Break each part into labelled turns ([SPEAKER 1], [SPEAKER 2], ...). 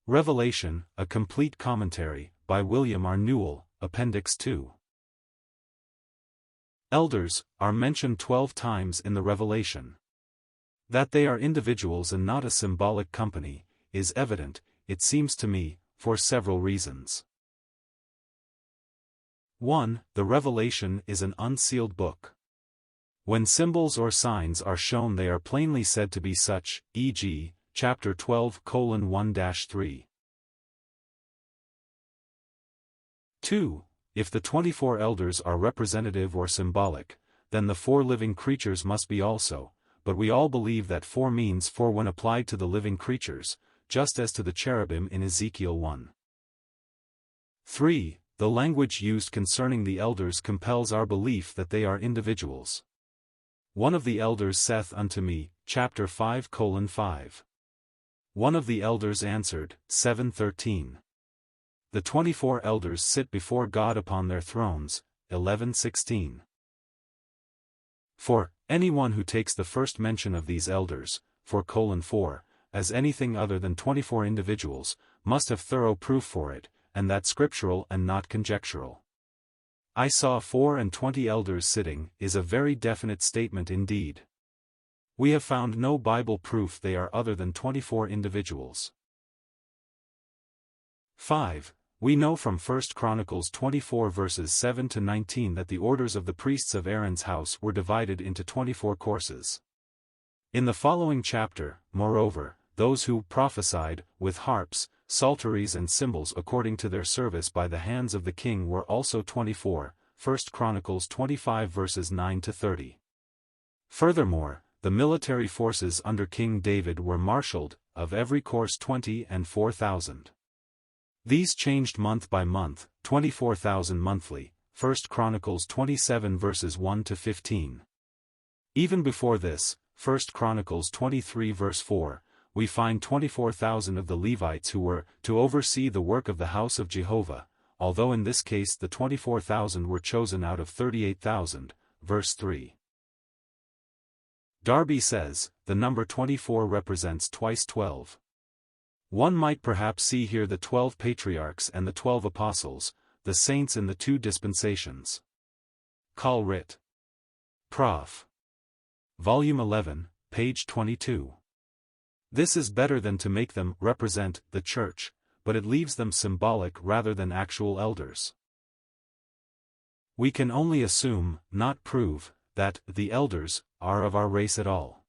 [SPEAKER 1] Revelation, a complete commentary, by William R. Newell, Appendix 2. Elders are mentioned 12 times in the Revelation. That they are individuals and not a symbolic company is evident, it seems to me, for several reasons. 1. The Revelation is an unsealed book. When symbols or signs are shown, they are plainly said to be such, e.g., chapter 12:1-3. 2. If the 24 elders are representative or symbolic, then the 4 living creatures must be also, but we all believe that 4 means 4 when applied to the living creatures, just as to the cherubim in Ezekiel 1. 3. The language used concerning the elders compels our belief that they are individuals. One of the elders saith unto me, chapter 5:5. One of the elders answered, 7:13. The 24 elders sit before God upon their thrones, 11:16. For anyone who takes the first mention of these elders, 4:4, as anything other than 24 individuals, must have thorough proof for it, and that scriptural and not conjectural. I saw 24 elders sitting is a very definite statement indeed. We have found no Bible proof they are other than 24 individuals. 5. We know from 1 Chronicles 24 verses 7-19 that the orders of the priests of Aaron's house were divided into 24 courses. In the following chapter, moreover, those who prophesied, with harps, psalteries and cymbals according to their service by the hands of the king were also 24, 1 Chronicles 25 verses 9-30. Furthermore, the military forces under King David were marshaled, of every course 20 and 4,000. These changed month by month, 24,000 monthly, 1 Chronicles 27 verses 1-15. Even before this, 1 Chronicles 23 verse 4, we find 24,000 of the Levites who were to oversee the work of the house of Jehovah, although in this case the 24,000 were chosen out of 38,000, verse 3. Darby says, the number 24 represents twice 12. One might perhaps see here the 12 patriarchs and the 12 apostles, the saints in the 2 dispensations. Call writ. Prof. Volume 11, page 22. This is better than to make them represent the church, but it leaves them symbolic rather than actual elders. We can only assume, not prove, that the elders are of our race at all.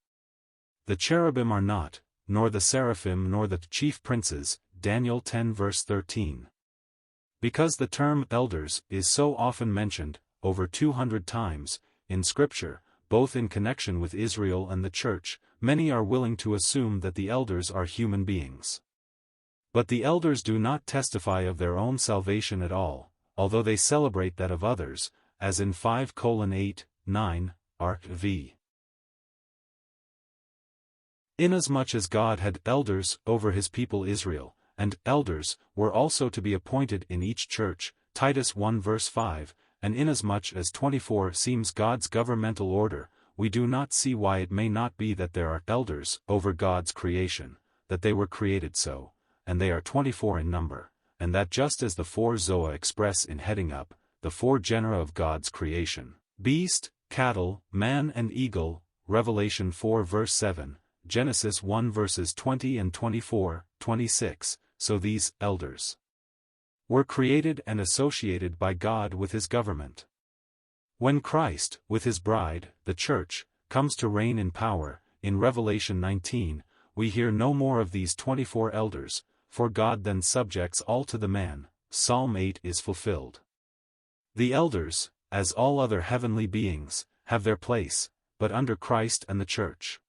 [SPEAKER 1] The cherubim are not, nor the seraphim nor the chief princes, Daniel 10 verse 13. Because the term elders is so often mentioned, over 200 times, in Scripture, both in connection with Israel and the church, many are willing to assume that the elders are human beings. But the elders do not testify of their own salvation at all, although they celebrate that of others, as in 5:8, 9, v. Inasmuch as God had elders over his people Israel, and elders were also to be appointed in each church, Titus 1 verse 5, and inasmuch as 24 seems God's governmental order, we do not see why it may not be that there are elders over God's creation, that they were created so, and they are 24 in number, and that just as the 4 Zoa express in heading up, the 4 genera of God's creation, beast, cattle, man and eagle, Revelation 4 verse 7, Genesis 1 verses 20 and 24, 26, so these elders were created and associated by God with his government. When Christ, with his bride, the church, comes to reign in power, in Revelation 19, we hear no more of these 24 elders, for God then subjects all to the man, Psalm 8 is fulfilled. The elders, as all other heavenly beings, have their place, but under Christ and the church.